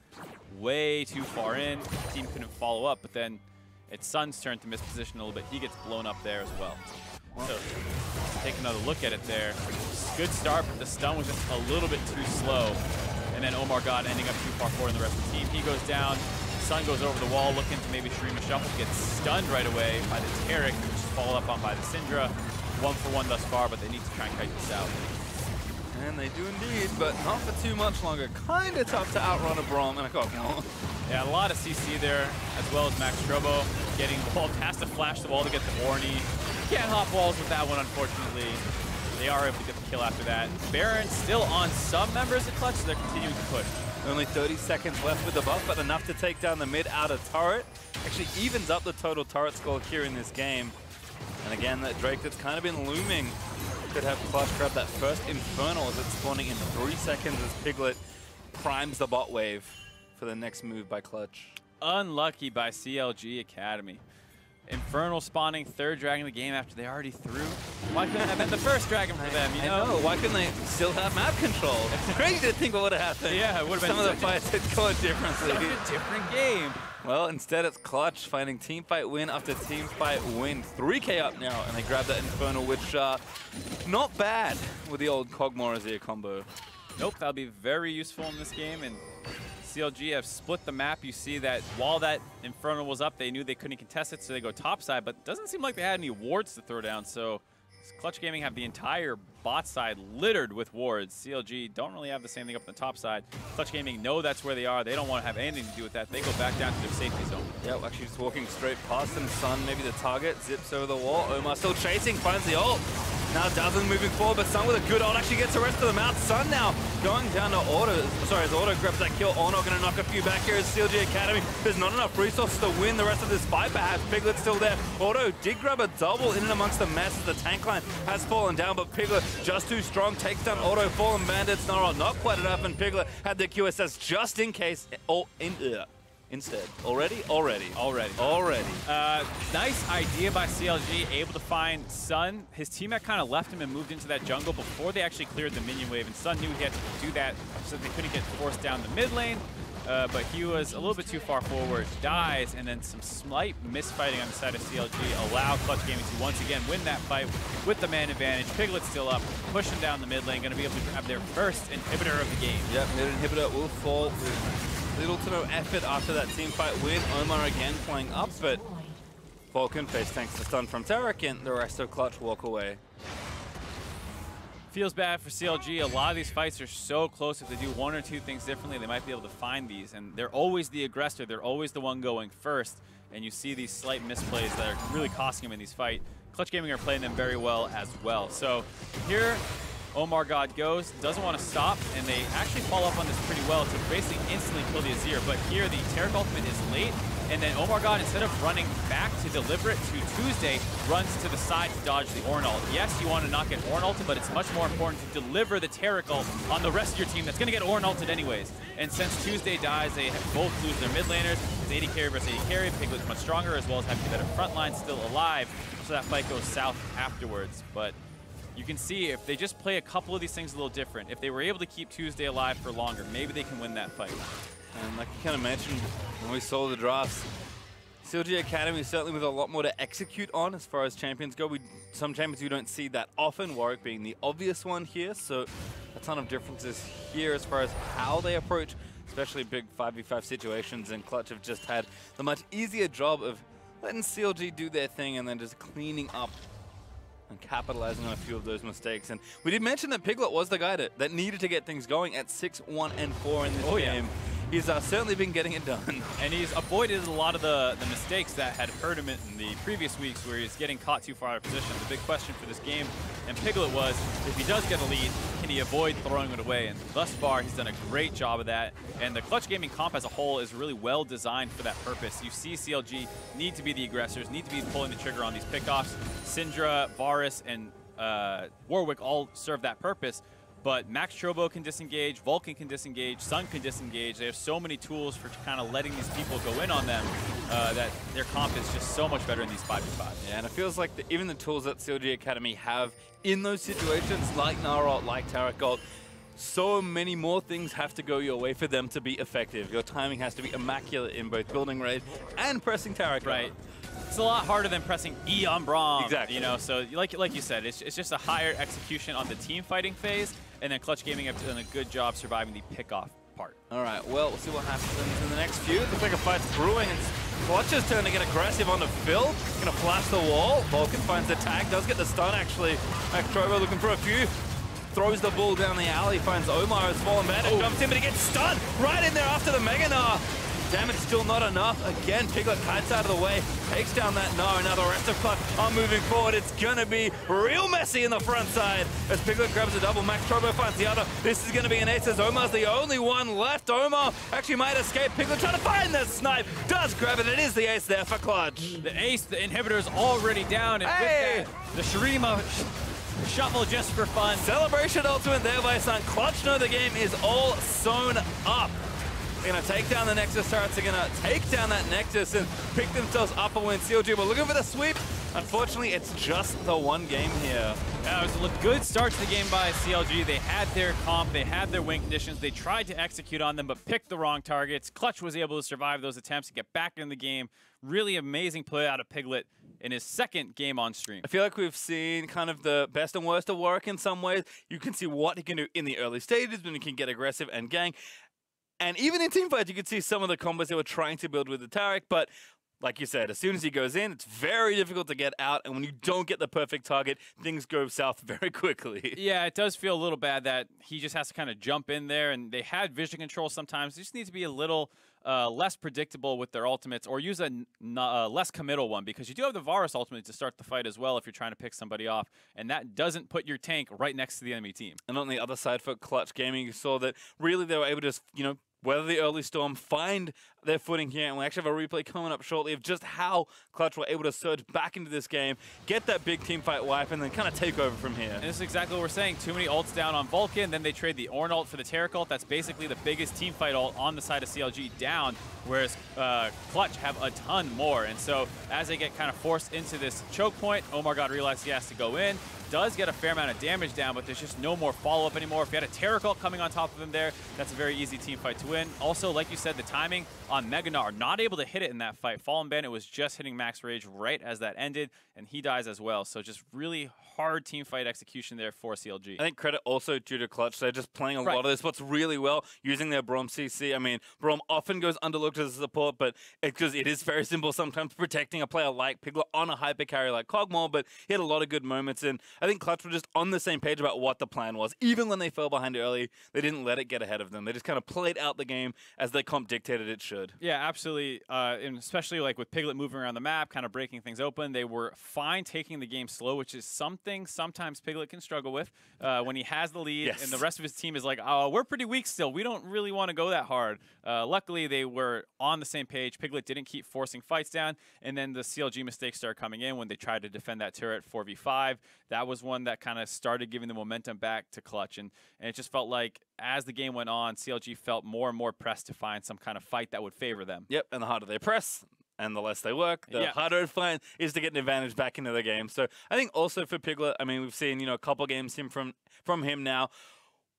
way too far in. The team couldn't follow up, but then it's Sun's turn to misposition a little bit. He gets blown up there as well. So take another look at it there. Good start, but the stun was just a little bit too slow. And then OmarGod ending up too far forward in the rest of the team. He goes down, Sun goes over the wall, looking to maybe stream a shuffle, gets stunned right away by the Taric, which is followed up on by the Syndra. 1-for-1 thus far, but they need to try and kite this out. And they do indeed, but not for too much longer. Kind of tough to outrun a Braum and a Kog'Maw. Yeah, a lot of CC there, as well as Maxtrobo getting the wall, has to flash the wall to get the Ornn. Can't hop walls with that one, unfortunately. They are able to get the kill after that. Baron still on some members of Clutch, so they're continuing to push. Only 30 seconds left with the buff, but enough to take down the mid outer turret. Actually evens up the total turret score here in this game. And again, that Drake that's kind of been looming could have Clutch grab that first Infernal as it's spawning in 3 seconds as Piglet primes the bot wave for the next move by Clutch. Unlucky by CLG Academy. Infernal spawning, third dragon of the game after they already threw. Why couldn't that have been the first dragon for them, you know? I know. Why couldn't they still have map control? It's crazy to think what would have happened. Yeah, it would have been some of the fights had gone differently. Such a different game. Well, instead it's Clutch finding team fight win after team fight win. 3K up now, and they grab that Infernal, which not bad with the old Kog'Maw Azir combo. Nope, that'll be very useful in this game, and CLG have split the map. You see that while that Infernal was up, they knew they couldn't contest it, so they go topside, but it doesn't seem like they had any wards to throw down, so Clutch Gaming have the entire bot side littered with wards. CLG don't really have the same thing up on the top side. Clutch Gaming know that's where they are. They don't want to have anything to do with that. They go back down to their safety zone. Yeah, actually just walking straight past them. Sun, maybe the target, zips over the wall. Omar still chasing, finds the ult. Now Dazzling moving forward, but Sun with a good ult actually gets the rest of them out. Sun now going down to Auto. Sorry, as Auto grabs that kill. Ornn going to knock a few back here as CLG Academy. There's not enough resources to win the rest of this fight, perhaps. Piglet's still there. Auto did grab a double in and amongst the mess as the tank line has fallen down, but Piglet just too strong. Takes down Auto. Fallenbandit, not quite enough, and Piglet had the QSS just in case. Instead. Already. Nice idea by CLG, able to find Sun. His teammate kind of left him and moved into that jungle before they actually cleared the minion wave, and Sun knew he had to do that so that they couldn't get forced down the mid lane. But he was a little bit too far forward, dies, and then some slight misfighting on the side of CLG allow Clutch Gaming to once again win that fight with the man advantage. Piglet's still up, pushing down the mid lane, going to be able to have their first inhibitor of the game. Yep, mid inhibitor will fall with little to no effort after that team fight win. Omar again playing up, but Vulcan face tanks the stun from Taric, and the rest of Clutch walk away. Feels bad for CLG. A lot of these fights are so close. If they do one or two things differently, they might be able to find these. And they're always the aggressor. They're always the one going first. And you see these slight misplays that are really costing them in these fights. Clutch Gaming are playing them very well as well. So here, OmarGod goes, doesn't want to stop, and they actually follow up on this pretty well to basically instantly kill the Azir. But here, the Taric ultimate is late, and then OmarGod, instead of running back to deliver it to Tuesday, runs to the side to dodge the Ornn ult. Yes, you want to not get Ornn ulted, but it's much more important to deliver the Taric ult on the rest of your team that's going to get Ornn ulted anyways. And since Tuesday dies, they both lose their mid laners. It's AD carry versus AD carry. Piglet's much stronger, as well as having a better front line still alive, so that fight goes south afterwards. But you can see if they just play a couple of these things a little different, if they were able to keep Tuesday alive for longer, maybe they can win that fight. And like you kind of mentioned when we saw the drafts, CLG Academy certainly with a lot more to execute on as far as champions go. Some champions we don't see that often, Warwick being the obvious one here, so a ton of differences here as far as how they approach, especially big 5v5 situations, and Clutch have just had the much easier job of letting CLG do their thing and then just cleaning up and capitalizing on a few of those mistakes. And we did mention that Piglet was the guy that needed to get things going at 6-1-4 in this game. he's certainly been getting it done. And he's avoided a lot of the mistakes that had hurt him in the previous weeks where he's getting caught too far out of position. The big question for this game and Piglet was, if he does get a lead, can he avoid throwing it away? And thus far, he's done a great job of that. And the Clutch Gaming comp as a whole is really well designed for that purpose. You see CLG need to be the aggressors, need to be pulling the trigger on these pickoffs. Syndra, Varus, and Warwick all serve that purpose. But Maxtrobo can disengage, Vulcan can disengage, Sun can disengage. They have so many tools for kind of letting these people go in on them that their comp is just so much better in these 5v5. Yeah, and it feels like even the tools that CLGA Academy have in those situations, like Gnar, like Taric, so many more things have to go your way for them to be effective. Your timing has to be immaculate in both building raid and pressing Taric. Right. It's a lot harder than pressing E on Braum. Exactly. You know, so like you said, it's just a higher execution on the team fighting phase, and then Clutch Gaming have done a good job surviving the pickoff part. All right, well, we'll see what happens in the next few. Looks like a fight's brewing. It's Clutch's turn to get aggressive on the Phil. Gonna flash the wall. Vulcan finds the tag, does get the stun actually. Maxtrobo looking for a few. Throws the ball down the alley, finds Omar as Fallenbandit, jumps in, but he gets stunned right in there after the Mega Gnar. Damage still not enough. Again, Piglet kites out of the way, takes down that Gnar, and now the rest of Clutch are moving forward. It's gonna be real messy in the front side as Piglet grabs a double. Maxtrobo finds the other. This is gonna be an ace as Omar's the only one left. Omar actually might escape. Piglet trying to find the snipe, does grab it. It is the ace there for Clutch. The ace, the inhibitor is already down, and Hey! with that, the Shurima shuffle just for fun. Celebration ultimate there by Sun. Clutch know the game is all sewn up. They're going to take down the Nexus turrets. They're going to take down that Nexus and pick themselves up a win. CLG, but looking for the sweep. Unfortunately, it's just the one game here. Yeah, it was a good start to the game by CLG. They had their comp, they had their win conditions. They tried to execute on them, but picked the wrong targets. Clutch was able to survive those attempts and get back in the game. Really amazing play out of Piglet in his second game on stream. I feel like we've seen kind of the best and worst of Warwick in some ways. You can see what he can do in the early stages when he can get aggressive and gang. And even in teamfights, you can see some of the combos they were trying to build with the Taric, but like you said, as soon as he goes in, it's very difficult to get out, and when you don't get the perfect target, things go south very quickly. Yeah, it does feel a little bad that he just has to kind of jump in there, and they had vision control sometimes. They just need to be a little less predictable with their ultimates, or use a less committal one, because you do have the Varus ultimate to start the fight as well if you're trying to pick somebody off, and that doesn't put your tank right next to the enemy team. And on the other side for Clutch Gaming, you saw that really they were able to just, weather the early storm, find their footing here, and we actually have a replay coming up shortly of just how Clutch were able to surge back into this game, get that big team fight wipe, and then kind of take over from here. And this is exactly what we're saying. Too many ults down on Vulcan, then they trade the Ornn ult for the Taric ult. That's basically the biggest team fight ult on the side of CLG down, whereas Clutch have a ton more. And so as they get kind of forced into this choke point, OmarGod realizes he has to go in. Does get a fair amount of damage down, but there's just no more follow-up anymore. If you had a Taric ult coming on top of him there, that's a very easy team fight to win. Also, like you said, the timing on Mega Gnar, not able to hit it in that fight. Fallenbandit was just hitting max rage right as that ended, and he dies as well. So just really hard team fight execution there for CLG. I think credit also due to Clutch. They're just playing a lot of their spots really well, using their Braum CC. I mean, Braum often goes underlooked as a support, but because it is very simple sometimes protecting a player like Piglet on a hyper carry like Kog'Maw, but he had a lot of good moments, and I think Clutch were just on the same page about what the plan was. Even when they fell behind early, they didn't let it get ahead of them. They just kind of played out the game as their comp dictated it should. Yeah, absolutely. And especially like with Piglet moving around the map, kind of breaking things open, they were fine taking the game slow, which is something sometimes Piglet can struggle with when he has the lead and the rest of his team is like, oh, we're pretty weak still. We don't really want to go that hard. Luckily, they were on the same page. Piglet didn't keep forcing fights down, and then the CLG mistakes started coming in when they tried to defend that turret 4v5. That was one that kind of started giving the momentum back to Clutch, and it just felt like as the game went on, CLG felt more and more pressed to find some kind of fight that would favor them. Yep, and the harder they press, and the less they work, the harder it find is to get an advantage back into the game. So I think also for Piglet, I mean, we've seen, a couple games from him now.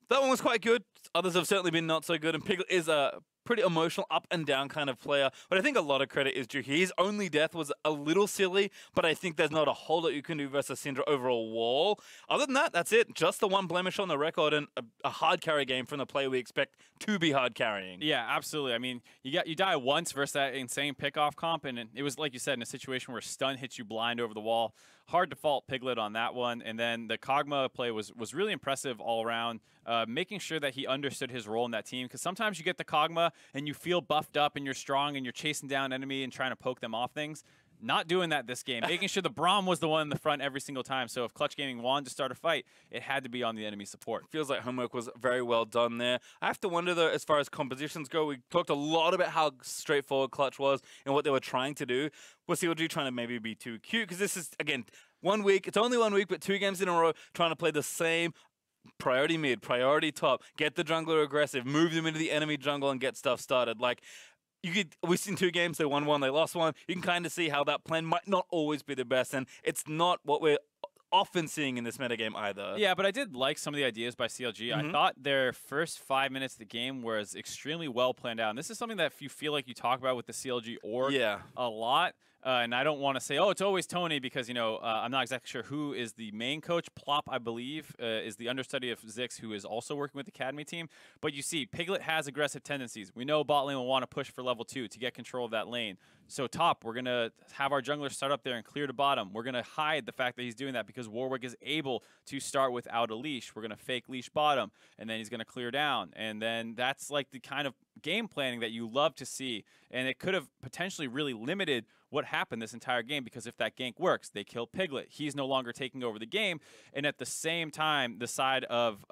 That one was quite good. Others have certainly been not so good, and Piglet is a pretty emotional up and down kind of player, but I think a lot of credit is due here. His only death was a little silly, but I think there's not a whole lot you can do versus Syndra over a wall. Other than that, that's it. Just the one blemish on the record, and a hard carry game from the player we expect to be hard carrying. Yeah, absolutely. I mean, you die once versus that insane pickoff comp, and it was, like you said, in a situation where stun hits you blind over the wall. Hard to fault Piglet on that one. And then the Kog'Maw play was really impressive all around, making sure that he understood his role in that team. Because sometimes you get the Kog'Maw and you feel buffed up and you're strong and you're chasing down enemy and trying to poke them off things. Not doing that this game, making sure the Braum was the one in the front every single time. So if Clutch Gaming wanted to start a fight, it had to be on the enemy support. Feels like homework was very well done there. I have to wonder, though, as far as compositions go, we talked a lot about how straightforward Clutch was and what they were trying to do. Was CLG trying to maybe be too cute? Because this is, again, 1 week. It's only 1 week, but 2 games in a row trying to play the same priority mid, priority top, get the jungler aggressive, move them into the enemy jungle and get stuff started. Like, we've seen 2 games, they won 1, they lost 1. You can kind of see how that plan might not always be the best, and it's not what we're often seeing in this metagame either. Yeah, but I did like some of the ideas by CLG. I thought their first 5 minutes of the game was extremely well planned out, and this is something that if you feel like you talk about with the CLG org a lot. And I don't want to say, oh, it's always Tony, because, you know, I'm not exactly sure who is the main coach. Plop, I believe, is the understudy of Zix, who is also working with the Academy team. But you see, Piglet has aggressive tendencies. We know bot lane will want to push for level 2 to get control of that lane. So top, we're going to have our jungler start up there and clear to bottom. We're going to hide the fact that he's doing that because Warwick is able to start without a leash. We're going to fake leash bottom, and then he's going to clear down. And then that's like the kind of game planning that you love to see. And it could have potentially really limited what happened this entire game, because if that gank works, they kill Piglet. He's no longer taking over the game. And at the same time, the side of,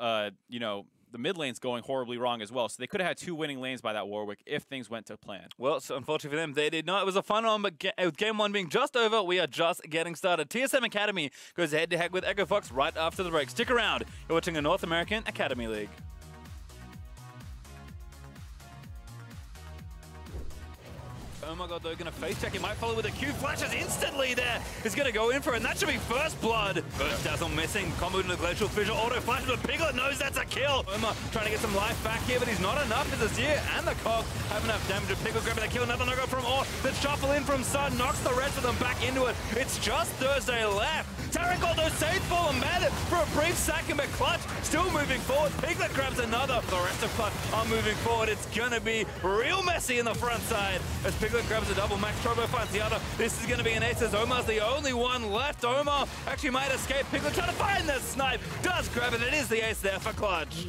you know, the mid lane's going horribly wrong as well. So they could have had 2 winning lanes by that Warwick if things went to plan. Well, so unfortunately for them, they did not. It was a fun one, but with game 1 being just over, we are just getting started. TSM Academy goes head-to-head with Echo Fox right after the break. Stick around. You're watching a North American Academy League. OmarGod, though, going to face check. He might follow with a Q. Flashes instantly there. He's going to go in for it, and that should be first blood. Burst Dazzle missing. Combo to the Glacial Fissure. Auto flash, but Piglet knows that's a kill. Omar trying to get some life back here, but he's not enough. As Azir and the Cog have enough damage. Piglet grabbing the kill. Another no-go from Ornn. The shuffle in from Sun knocks the rest of them back into it. It's just Thursday left. Taric, although saved Fallenbandit for a brief second, but Clutch still moving forward. Piglet grabs another. The rest of Clutch are moving forward. It's going to be real messy in the front side as Piglet grabs a double. Maxtrobo finds the other. This is going to be an ace as Omar's the only one left. Omar actually might escape. Piglet trying to find the snipe. Does grab it. It is the ace there for Clutch.